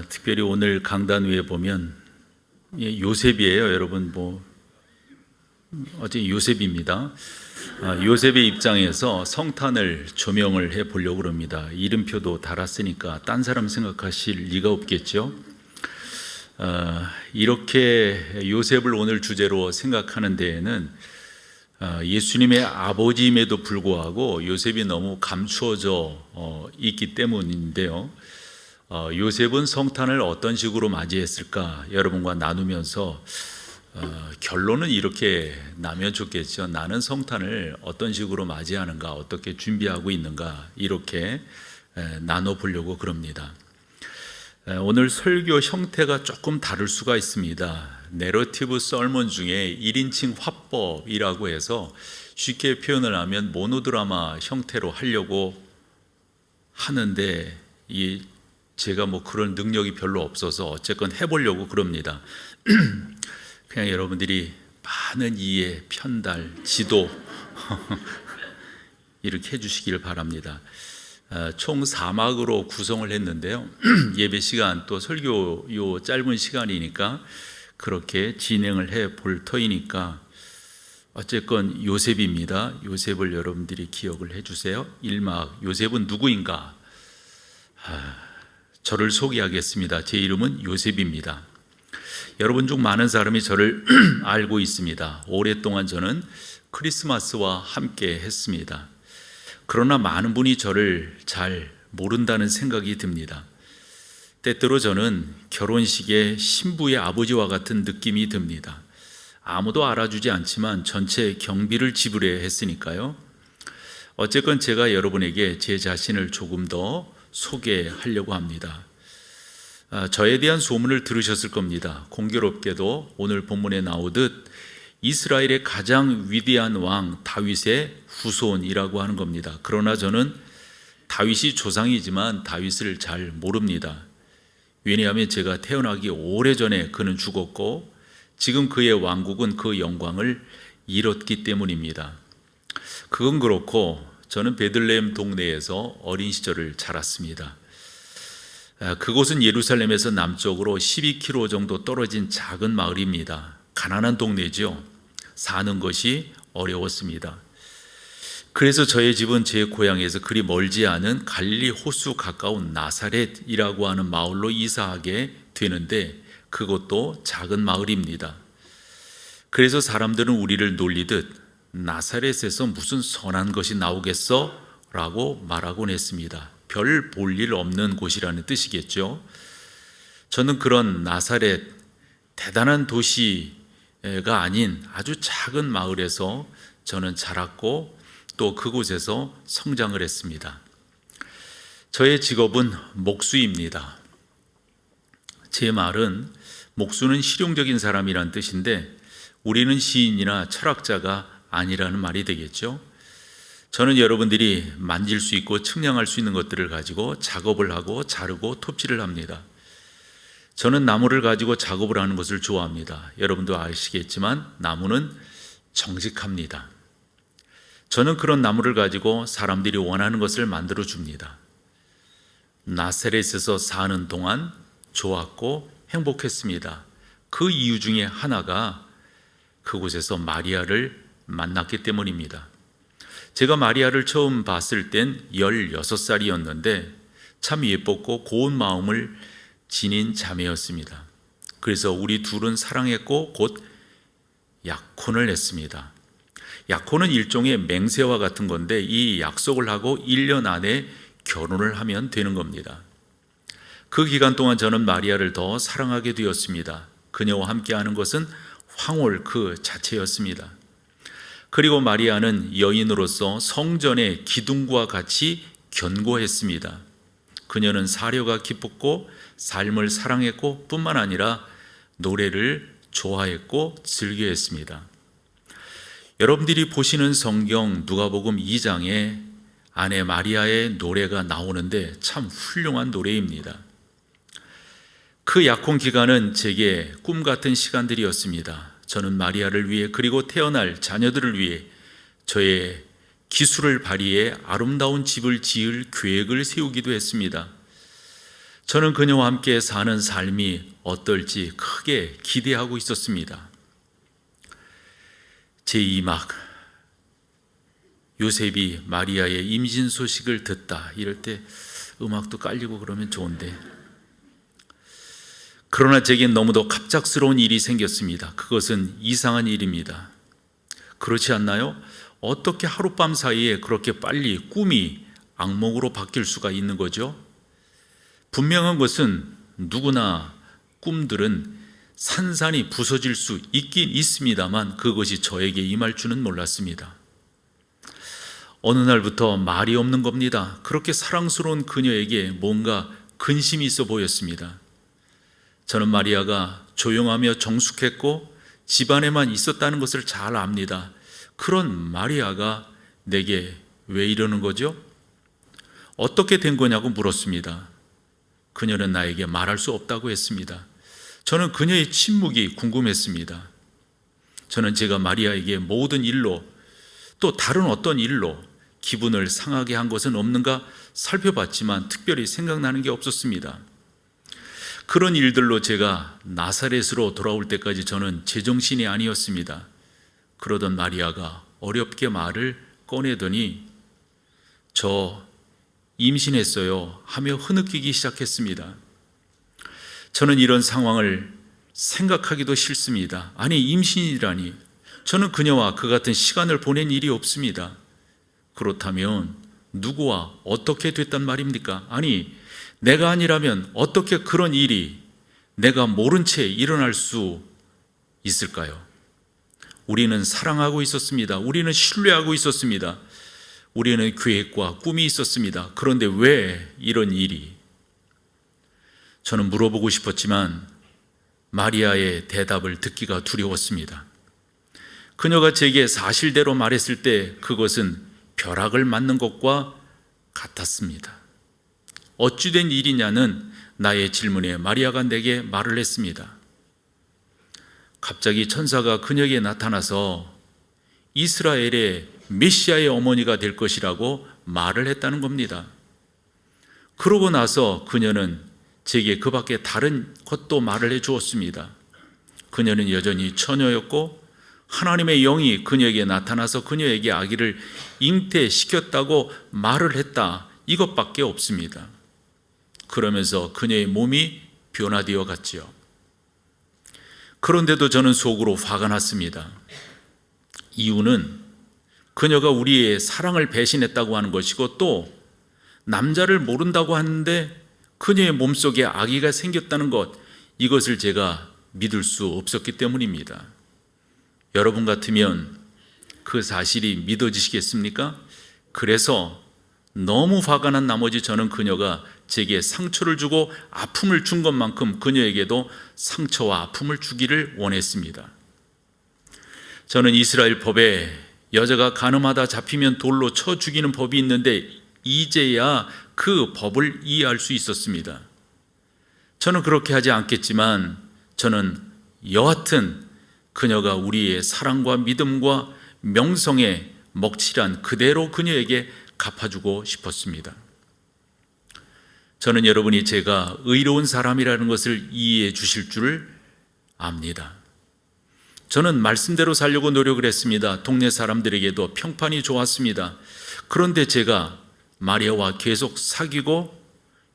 특별히 오늘 강단 위에 보면 요셉이에요. 여러분 어제 요셉입니다. 요셉의 입장에서 성탄을 조명을 해 보려고 합니다. 이름표도 달았으니까 딴 사람 생각하실 리가 없겠죠. 이렇게 요셉을 오늘 주제로 생각하는 데에는 예수님의 아버지임에도 불구하고 요셉이 너무 감추어져 있기 때문인데요. 요셉은 성탄을 어떤 식으로 맞이했을까 여러분과 나누면서 결론은 이렇게 나면 좋겠죠. 나는 성탄을 어떤 식으로 맞이하는가, 어떻게 준비하고 있는가, 이렇게 나눠보려고 그럽니다. 오늘 설교 형태가 조금 다를 수가 있습니다. 내러티브 설문 중에 1인칭 화법이라고 해서 쉽게 표현을 하면 모노드라마 형태로 하려고 하는데 제가 그런 능력이 별로 없어서 어쨌건 해보려고 그럽니다. 그냥 여러분들이 많은 이해, 편달, 지도 이렇게 해주시기를 바랍니다. 총 4막으로 구성을 했는데요. 예배 시간 또 설교 요 짧은 시간이니까 그렇게 진행을 해 볼 터이니까 어쨌건 요셉입니다. 요셉을 여러분들이 기억을 해주세요. 1막 요셉은 누구인가? 저를 소개하겠습니다. 제 이름은 요셉입니다. 여러분 중 많은 사람이 저를 알고 있습니다. 오랫동안 저는 크리스마스와 함께 했습니다. 그러나 많은 분이 저를 잘 모른다는 생각이 듭니다. 때때로 저는 결혼식의 신부의 아버지와 같은 느낌이 듭니다. 아무도 알아주지 않지만 전체 경비를 지불해야 했으니까요. 어쨌건 제가 여러분에게 제 자신을 조금 더 소개하려고 합니다. 저에 대한 소문을 들으셨을 겁니다. 공교롭게도 오늘 본문에 나오듯 이스라엘의 가장 위대한 왕 다윗의 후손이라고 하는 겁니다. 그러나 저는 다윗이 조상이지만 다윗을 잘 모릅니다. 왜냐하면 제가 태어나기 오래전에 그는 죽었고 지금 그의 왕국은 그 영광을 잃었기 때문입니다. 그건 그렇고 저는 베들레헴 동네에서 어린 시절을 자랐습니다. 그곳은 예루살렘에서 남쪽으로 12km 정도 떨어진 작은 마을입니다. 가난한 동네죠. 사는 것이 어려웠습니다. 그래서 저의 집은 제 고향에서 그리 멀지 않은 갈릴리 호수 가까운 나사렛이라고 하는 마을로 이사하게 되는데 그것도 작은 마을입니다. 그래서 사람들은 우리를 놀리듯 나사렛에서 무슨 선한 것이 나오겠어? 라고 말하곤 했습니다. 별 볼 일 없는 곳이라는 뜻이겠죠. 저는 그런 나사렛, 대단한 도시가 아닌 아주 작은 마을에서 저는 자랐고 또 그곳에서 성장을 했습니다. 저의 직업은 목수입니다. 제 말은 목수는 실용적인 사람이란 뜻인데 우리는 시인이나 철학자가 아니라는 말이 되겠죠. 저는 여러분들이 만질 수 있고 측량할 수 있는 것들을 가지고 작업을 하고 자르고 톱질을 합니다. 저는 나무를 가지고 작업을 하는 것을 좋아합니다. 여러분도 아시겠지만 나무는 정직합니다. 저는 그런 나무를 가지고 사람들이 원하는 것을 만들어 줍니다. 나사렛에서 사는 동안 좋았고 행복했습니다. 그 이유 중에 하나가 그곳에서 마리아를 만났기 때문입니다. 제가 마리아를 처음 봤을 땐 16살이었는데 참 예뻤고 고운 마음을 지닌 자매였습니다. 그래서 우리 둘은 사랑했고 곧 약혼을 했습니다. 약혼은 일종의 맹세와 같은 건데 이 약속을 하고 1년 안에 결혼을 하면 되는 겁니다. 그 기간 동안 저는 마리아를 더 사랑하게 되었습니다. 그녀와 함께하는 것은 황홀 그 자체였습니다. 그리고 마리아는 여인으로서 성전의 기둥과 같이 견고했습니다. 그녀는 사려가 깊었고 삶을 사랑했고 뿐만 아니라 노래를 좋아했고 즐겨했습니다. 여러분들이 보시는 성경 누가복음 2장에 아내 마리아의 노래가 나오는데 참 훌륭한 노래입니다. 그 약혼 기간은 제게 꿈 같은 시간들이었습니다. 저는 마리아를 위해 그리고 태어날 자녀들을 위해 저의 기술을 발휘해 아름다운 집을 지을 계획을 세우기도 했습니다. 저는 그녀와 함께 사는 삶이 어떨지 크게 기대하고 있었습니다. 제2막 요셉이 마리아의 임신 소식을 듣다, 이럴 때 음악도 깔리고 그러면 좋은데, 그러나 제겐 너무도 갑작스러운 일이 생겼습니다. 그것은 이상한 일입니다. 그렇지 않나요? 어떻게 하룻밤 사이에 그렇게 빨리 꿈이 악몽으로 바뀔 수가 있는 거죠? 분명한 것은 누구나 꿈들은 산산이 부서질 수 있긴 있습니다만 그것이 저에게 임할 줄은 몰랐습니다. 어느 날부터 말이 없는 겁니다. 그렇게 사랑스러운 그녀에게 뭔가 근심이 있어 보였습니다. 저는 마리아가 조용하며 정숙했고 집안에만 있었다는 것을 잘 압니다. 그런 마리아가 내게 왜 이러는 거죠? 어떻게 된 거냐고 물었습니다. 그녀는 나에게 말할 수 없다고 했습니다. 저는 그녀의 침묵이 궁금했습니다. 저는 제가 마리아에게 모든 일로, 또 다른 어떤 일로 기분을 상하게 한 것은 없는가 살펴봤지만 특별히 생각나는 게 없었습니다. 그런 일들로 제가 나사렛으로 돌아올 때까지 저는 제정신이 아니었습니다. 그러던 마리아가 어렵게 말을 꺼내더니 저 임신했어요 하며 흐느끼기 시작했습니다. 저는 이런 상황을 생각하기도 싫습니다. 아니, 임신이라니. 저는 그녀와 그 같은 시간을 보낸 일이 없습니다. 그렇다면 누구와 어떻게 됐단 말입니까? 아니, 내가 아니라면 어떻게 그런 일이 내가 모른 채 일어날 수 있을까요? 우리는 사랑하고 있었습니다. 우리는 신뢰하고 있었습니다. 우리는 계획과 꿈이 있었습니다. 그런데 왜 이런 일이? 저는 물어보고 싶었지만 마리아의 대답을 듣기가 두려웠습니다. 그녀가 제게 사실대로 말했을 때 그것은 벼락을 맞는 것과 같았습니다. 어찌된 일이냐는 나의 질문에 마리아가 내게 말을 했습니다. 갑자기 천사가 그녀에게 나타나서 이스라엘의 메시아의 어머니가 될 것이라고 말을 했다는 겁니다. 그러고 나서 그녀는 제게 그 밖에 다른 것도 말을 해 주었습니다. 그녀는 여전히 처녀였고 하나님의 영이 그녀에게 나타나서 그녀에게 아기를 잉태시켰다고 말을 했다, 이것밖에 없습니다. 그러면서 그녀의 몸이 변화되어 갔지요. 그런데도 저는 속으로 화가 났습니다. 이유는 그녀가 우리의 사랑을 배신했다고 하는 것이고 또 남자를 모른다고 하는데 그녀의 몸속에 아기가 생겼다는 것, 이것을 제가 믿을 수 없었기 때문입니다. 여러분 같으면 그 사실이 믿어지시겠습니까? 그래서 너무 화가 난 나머지 저는 그녀가 제게 상처를 주고 아픔을 준 것만큼 그녀에게도 상처와 아픔을 주기를 원했습니다. 저는 이스라엘 법에 여자가 간음하다 잡히면 돌로 쳐 죽이는 법이 있는데 이제야 그 법을 이해할 수 있었습니다. 저는 그렇게 하지 않겠지만 저는 여하튼 그녀가 우리의 사랑과 믿음과 명성에 먹칠한 그대로 그녀에게 갚아주고 싶었습니다. 저는 여러분이 제가 의로운 사람이라는 것을 이해해 주실 줄 압니다. 저는 말씀대로 살려고 노력을 했습니다. 동네 사람들에게도 평판이 좋았습니다. 그런데 제가 마리아와 계속 사귀고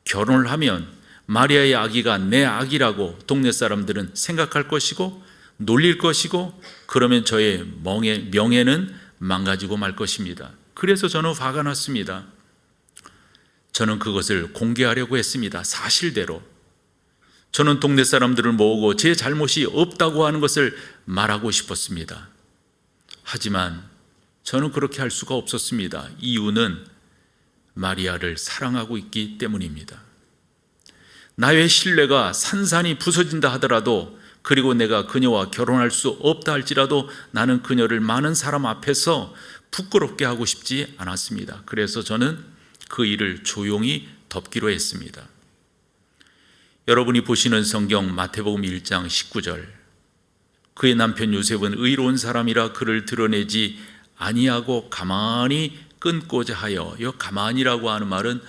결혼을 하면 마리아의 아기가 내 아기라고 동네 사람들은 생각할 것이고 놀릴 것이고 그러면 저의 명예는 망가지고 말 것입니다. 그래서 저는 화가 났습니다. 저는 그것을 공개하려고 했습니다. 사실대로. 저는 동네 사람들을 모으고 제 잘못이 없다고 하는 것을 말하고 싶었습니다. 하지만 저는 그렇게 할 수가 없었습니다. 이유는 마리아를 사랑하고 있기 때문입니다. 나의 신뢰가 산산이 부서진다 하더라도, 그리고 내가 그녀와 결혼할 수 없다 할지라도 나는 그녀를 많은 사람 앞에서 부끄럽게 하고 싶지 않았습니다. 그래서 저는 그 일을 조용히 덮기로 했습니다. 여러분이 보시는 성경 마태복음 1장 19절, 그의 남편 요셉은 의로운 사람이라 그를 드러내지 아니하고 가만히 끊고자 하여, 이 가만히라고 하는 말은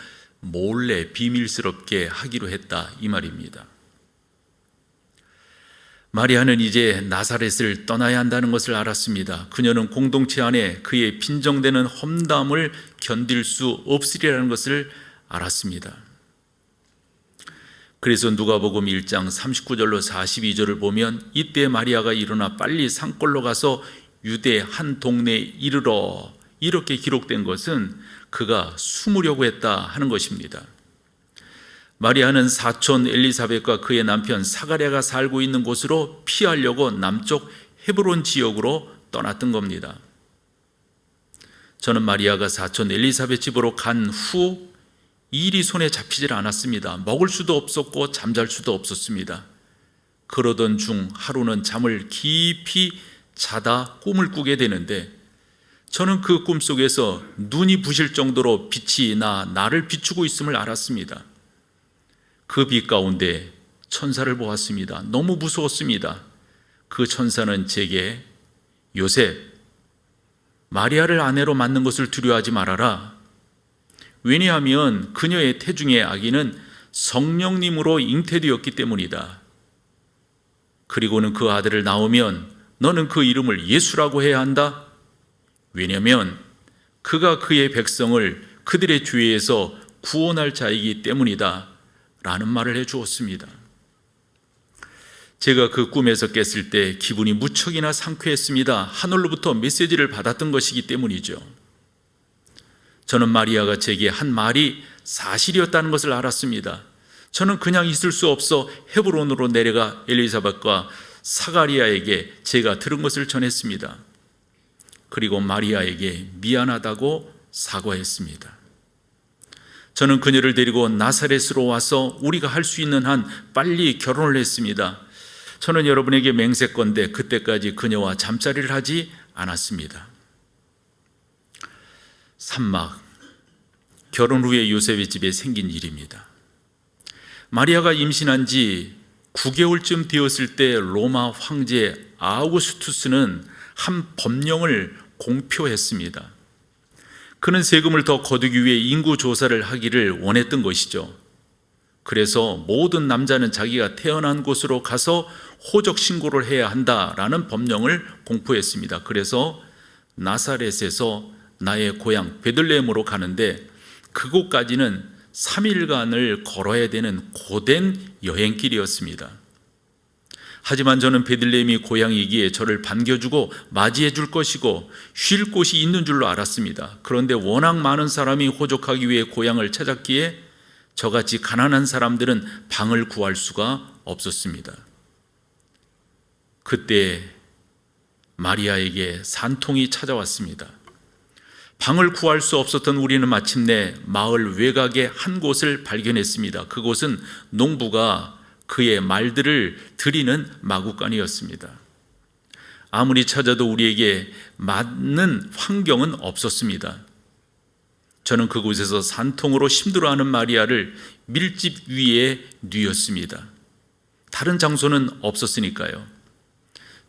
몰래 비밀스럽게 하기로 했다 이 말입니다. 마리아는 이제 나사렛을 떠나야 한다는 것을 알았습니다. 그녀는 공동체 안에 그의 빈정되는 험담을 견딜 수 없으리라는 것을 알았습니다. 그래서 누가복음 1장 39절로 42절을 보면 이때 마리아가 일어나 빨리 산골로 가서 유대 한 동네에 이르러 이렇게 기록된 것은 그가 숨으려고 했다 하는 것입니다. 마리아는 사촌 엘리사벳과 그의 남편 사가랴가 살고 있는 곳으로 피하려고 남쪽 헤브론 지역으로 떠났던 겁니다. 저는 마리아가 사촌 엘리사벳 집으로 간 후 일이 손에 잡히질 않았습니다. 먹을 수도 없었고 잠잘 수도 없었습니다. 그러던 중 하루는 잠을 깊이 자다 꿈을 꾸게 되는데 저는 그 꿈속에서 눈이 부실 정도로 빛이 나를 비추고 있음을 알았습니다. 그 빛 가운데 천사를 보았습니다. 너무 무서웠습니다. 그 천사는 제게 요셉, 마리아를 아내로 맞는 것을 두려워하지 말아라. 왜냐하면 그녀의 태중의 아기는 성령님으로 잉태되었기 때문이다. 그리고는 그 아들을 낳으면 너는 그 이름을 예수라고 해야 한다. 왜냐하면 그가 그의 백성을 그들의 죄에서 구원할 자이기 때문이다. 라는 말을 해주었습니다. 제가 그 꿈에서 깼을 때 기분이 무척이나 상쾌했습니다. 하늘로부터 메시지를 받았던 것이기 때문이죠. 저는 마리아가 제게 한 말이 사실이었다는 것을 알았습니다. 저는 그냥 있을 수 없어 헤브론으로 내려가 엘리사벳과 사가리아에게 제가 들은 것을 전했습니다. 그리고 마리아에게 미안하다고 사과했습니다. 저는 그녀를 데리고 나사렛으로 와서 우리가 할 수 있는 한 빨리 결혼을 했습니다. 저는 여러분에게 맹세컨대 그때까지 그녀와 잠자리를 하지 않았습니다. 산막, 결혼 후에 요셉의 집에 생긴 일입니다. 마리아가 임신한 지 9개월쯤 되었을 때 로마 황제 아우구스투스는 한 법령을 공표했습니다. 그는 세금을 더 거두기 위해 인구 조사를 하기를 원했던 것이죠. 그래서 모든 남자는 자기가 태어난 곳으로 가서 호적 신고를 해야 한다라는 법령을 공포했습니다. 그래서 나사렛에서 나의 고향 베들레헴으로 가는데 그곳까지는 3일간을 걸어야 되는 고된 여행길이었습니다. 하지만 저는 베들레헴이 고향이기에 저를 반겨주고 맞이해 줄 것이고 쉴 곳이 있는 줄로 알았습니다. 그런데 워낙 많은 사람이 호적하기 위해 고향을 찾았기에 저같이 가난한 사람들은 방을 구할 수가 없었습니다. 그때 마리아에게 산통이 찾아왔습니다. 방을 구할 수 없었던 우리는 마침내 마을 외곽의 한 곳을 발견했습니다. 그곳은 농부가 그의 말들을 들이는 마구간이었습니다. 아무리 찾아도 우리에게 맞는 환경은 없었습니다. 저는 그곳에서 산통으로 힘들어하는 마리아를 밀집 위에 뉘었습니다. 다른 장소는 없었으니까요.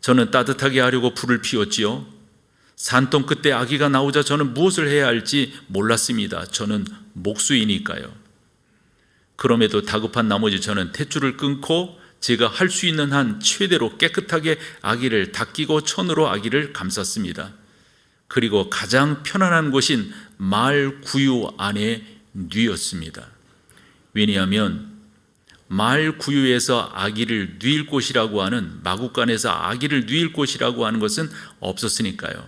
저는 따뜻하게 하려고 불을 피웠지요. 산통 끝에 아기가 나오자 저는 무엇을 해야 할지 몰랐습니다. 저는 목수이니까요. 그럼에도 다급한 나머지 저는 탯줄을 끊고 제가 할 수 있는 한 최대로 깨끗하게 아기를 닦이고 천으로 아기를 감쌌습니다. 그리고 가장 편안한 곳인 마을 구유 안에 뉘었습니다. 왜냐하면 마을 구유에서 아기를 뉘일 곳이라고 하는 마구간에서 아기를 뉘일 곳이라고 하는 것은 없었으니까요.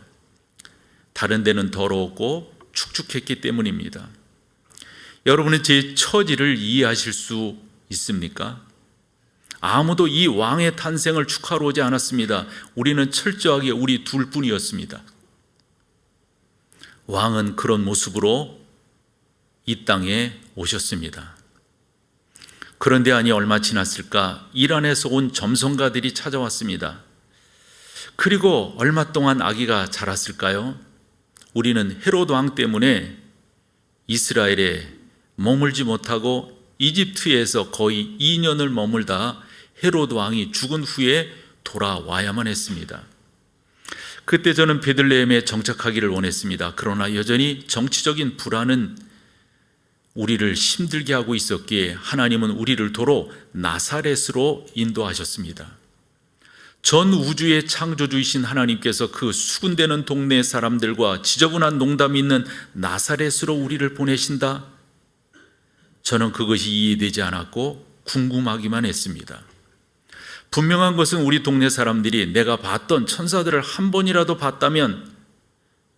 다른 데는 더러웠고 축축했기 때문입니다. 여러분은 제 처지를 이해하실 수 있습니까? 아무도 이 왕의 탄생을 축하하러 오지 않았습니다. 우리는 철저하게 우리 둘뿐이었습니다. 왕은 그런 모습으로 이 땅에 오셨습니다. 그런데 아니 얼마 지났을까 이란에서 온 점성가들이 찾아왔습니다. 그리고 얼마 동안 아기가 자랐을까요? 우리는 헤롯 왕 때문에 이스라엘에 머물지 못하고 이집트에서 거의 2년을 머물다 헤롯 왕이 죽은 후에 돌아와야만 했습니다. 그때 저는 베들레헴에 정착하기를 원했습니다. 그러나 여전히 정치적인 불안은 우리를 힘들게 하고 있었기에 하나님은 우리를 도로 나사렛으로 인도하셨습니다. 전 우주의 창조주이신 하나님께서 그 수군대는 동네 사람들과 지저분한 농담이 있는 나사렛으로 우리를 보내신다? 저는 그것이 이해되지 않았고 궁금하기만 했습니다. 분명한 것은 우리 동네 사람들이 내가 봤던 천사들을 한 번이라도 봤다면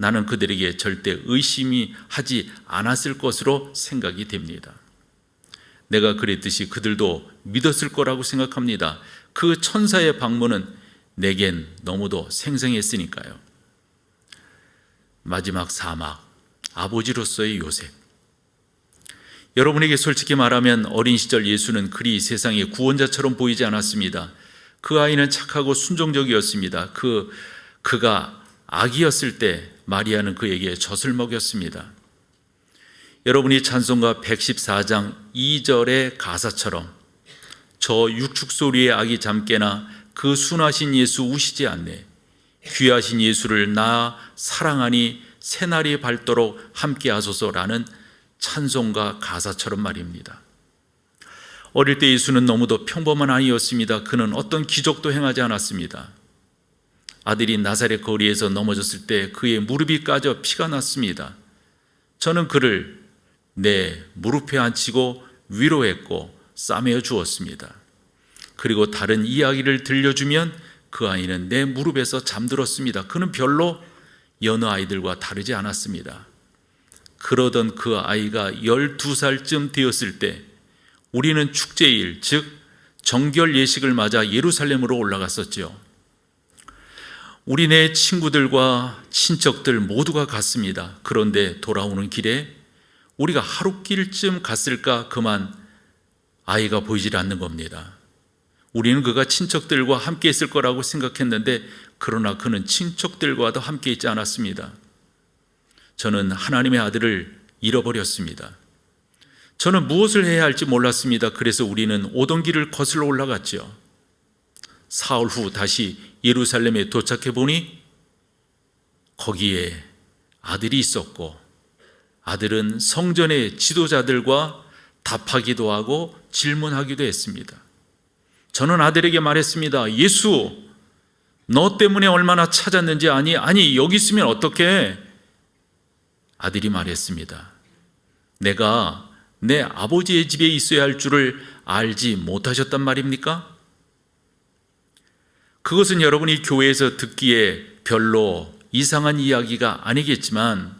나는 그들에게 절대 의심이 하지 않았을 것으로 생각이 됩니다. 내가 그랬듯이 그들도 믿었을 거라고 생각합니다. 그 천사의 방문은 내겐 너무도 생생했으니까요. 마지막 사막, 아버지로서의 요셉. 여러분에게 솔직히 말하면 어린 시절 예수는 그리 세상의 구원자처럼 보이지 않았습니다. 그 아이는 착하고 순종적이었습니다. 그가 아기였을 때 마리아는 그에게 젖을 먹였습니다. 여러분이 찬송가 114장 2절의 가사처럼 저 육축소리의 아기 잠깨나 그 순하신 예수 우시지 않네. 귀하신 예수를 나 사랑하니 새날이 밝도록 함께 하소서라는 찬송가 가사처럼 말입니다. 어릴 때 예수는 너무도 평범한 아이였습니다. 그는 어떤 기적도 행하지 않았습니다. 아들이 나사렛 거리에서 넘어졌을 때 그의 무릎이 까져 피가 났습니다. 저는 그를 내 무릎에 앉히고 위로했고 싸매어 주었습니다. 그리고 다른 이야기를 들려주면 그 아이는 내 무릎에서 잠들었습니다. 그는 별로 여느 아이들과 다르지 않았습니다. 그러던 그 아이가 12살쯤 되었을 때 우리는 축제일, 즉 정결 예식을 맞아 예루살렘으로 올라갔었죠. 우리네 친구들과 친척들 모두가 갔습니다. 그런데 돌아오는 길에 우리가 하루길쯤 갔을까 그만 아이가 보이질 않는 겁니다. 우리는 그가 친척들과 함께 있을 거라고 생각했는데 그러나 그는 친척들과도 함께 있지 않았습니다. 저는 하나님의 아들을 잃어버렸습니다. 저는 무엇을 해야 할지 몰랐습니다. 그래서 우리는 오던 길을 거슬러 올라갔죠. 사흘 후 다시 예루살렘에 도착해 보니 거기에 아들이 있었고 아들은 성전의 지도자들과 답하기도 하고 질문하기도 했습니다. 저는 아들에게 말했습니다. 예수, 너 때문에 얼마나 찾았는지 아니? 아니, 여기 있으면 어떡해? 아들이 말했습니다. 내가 내 아버지의 집에 있어야 할 줄을 알지 못하셨단 말입니까? 그것은 여러분이 교회에서 듣기에 별로 이상한 이야기가 아니겠지만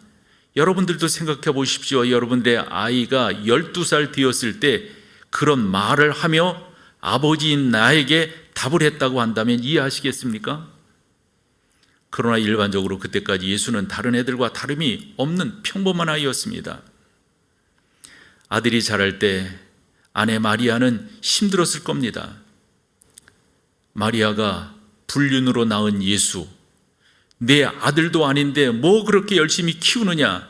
여러분들도 생각해 보십시오. 여러분들의 아이가 12살 되었을 때 그런 말을 하며 아버지인 나에게 답을 했다고 한다면 이해하시겠습니까? 그러나 일반적으로 그때까지 예수는 다른 애들과 다름이 없는 평범한 아이였습니다. 아들이 자랄 때 아내 마리아는 힘들었을 겁니다. 마리아가 불륜으로 낳은 예수, 내 아들도 아닌데 뭐 그렇게 열심히 키우느냐?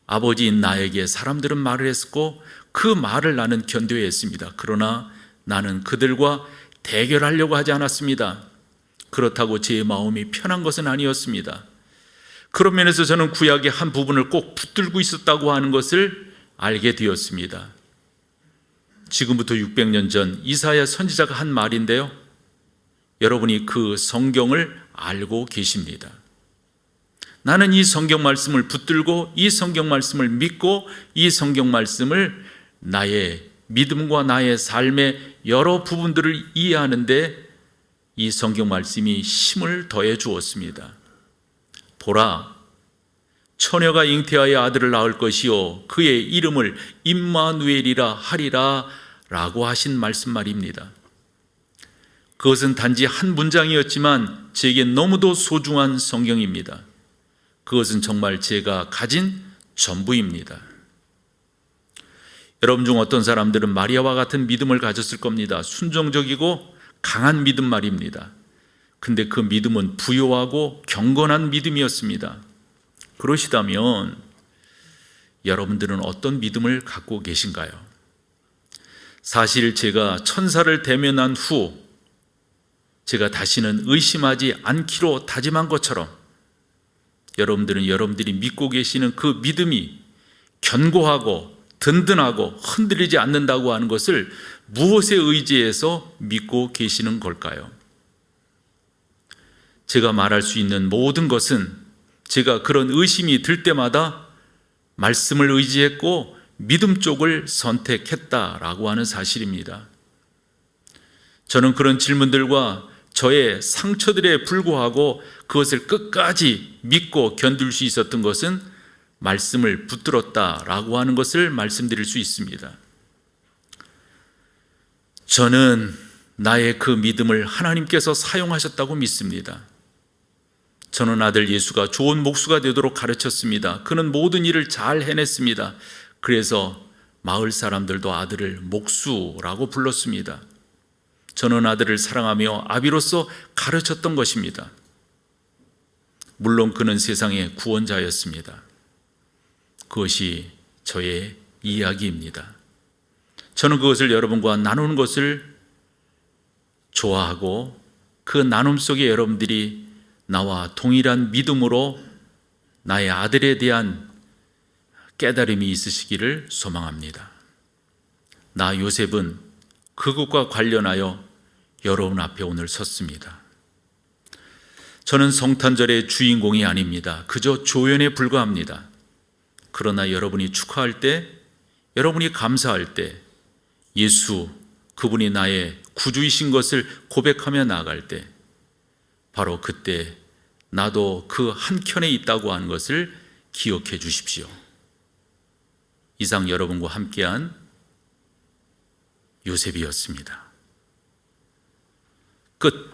아버지인 나에게 사람들은 말을 했고 그 말을 나는 견뎌야 했습니다. 그러나 나는 그들과 대결하려고 하지 않았습니다. 그렇다고 제 마음이 편한 것은 아니었습니다. 그런 면에서 저는 구약의 한 부분을 꼭 붙들고 있었다고 하는 것을 알게 되었습니다. 지금부터 600년 전 이사야 선지자가 한 말인데요. 여러분이 그 성경을 알고 계십니다. 나는 이 성경 말씀을 붙들고 이 성경 말씀을 믿고 이 성경 말씀을 나의 믿음과 나의 삶의 여러 부분들을 이해하는데 이 성경 말씀이 힘을 더해 주었습니다. 보라, 처녀가 잉태하여 아들을 낳을 것이요 그의 이름을 임마누엘이라 하리라 라고 하신 말씀 말입니다. 그것은 단지 한 문장이었지만 제게 너무도 소중한 성경입니다. 그것은 정말 제가 가진 전부입니다. 여러분 중 어떤 사람들은 마리아와 같은 믿음을 가졌을 겁니다. 순종적이고 강한 믿음 말입니다. 근데 그 믿음은 부요하고 경건한 믿음이었습니다. 그러시다면 여러분들은 어떤 믿음을 갖고 계신가요? 사실 제가 천사를 대면한 후 제가 다시는 의심하지 않기로 다짐한 것처럼 여러분들은 여러분들이 믿고 계시는 그 믿음이 견고하고 든든하고 흔들리지 않는다고 하는 것을 무엇에 의지해서 믿고 계시는 걸까요? 제가 말할 수 있는 모든 것은 제가 그런 의심이 들 때마다 말씀을 의지했고 믿음 쪽을 선택했다라고 하는 사실입니다. 저는 그런 질문들과 저의 상처들에 불구하고 그것을 끝까지 믿고 견딜 수 있었던 것은 말씀을 붙들었다라고 하는 것을 말씀드릴 수 있습니다. 저는 나의 그 믿음을 하나님께서 사용하셨다고 믿습니다. 저는 아들 예수가 좋은 목수가 되도록 가르쳤습니다. 그는 모든 일을 잘 해냈습니다. 그래서 마을 사람들도 아들을 목수라고 불렀습니다. 저는 아들을 사랑하며 아비로서 가르쳤던 것입니다. 물론 그는 세상의 구원자였습니다. 그것이 저의 이야기입니다. 저는 그것을 여러분과 나누는 것을 좋아하고 그 나눔 속에 여러분들이 나와 동일한 믿음으로 나의 아들에 대한 깨달음이 있으시기를 소망합니다. 나 요셉은 그것과 관련하여 여러분 앞에 오늘 섰습니다. 저는 성탄절의 주인공이 아닙니다. 그저 조연에 불과합니다. 그러나 여러분이 축하할 때, 여러분이 감사할 때, 예수 그분이 나의 구주이신 것을 고백하며 나아갈 때, 바로 그때 나도 그 한켠에 있다고 하는 것을 기억해 주십시오. 이상 여러분과 함께한 요셉이었습니다. 끝.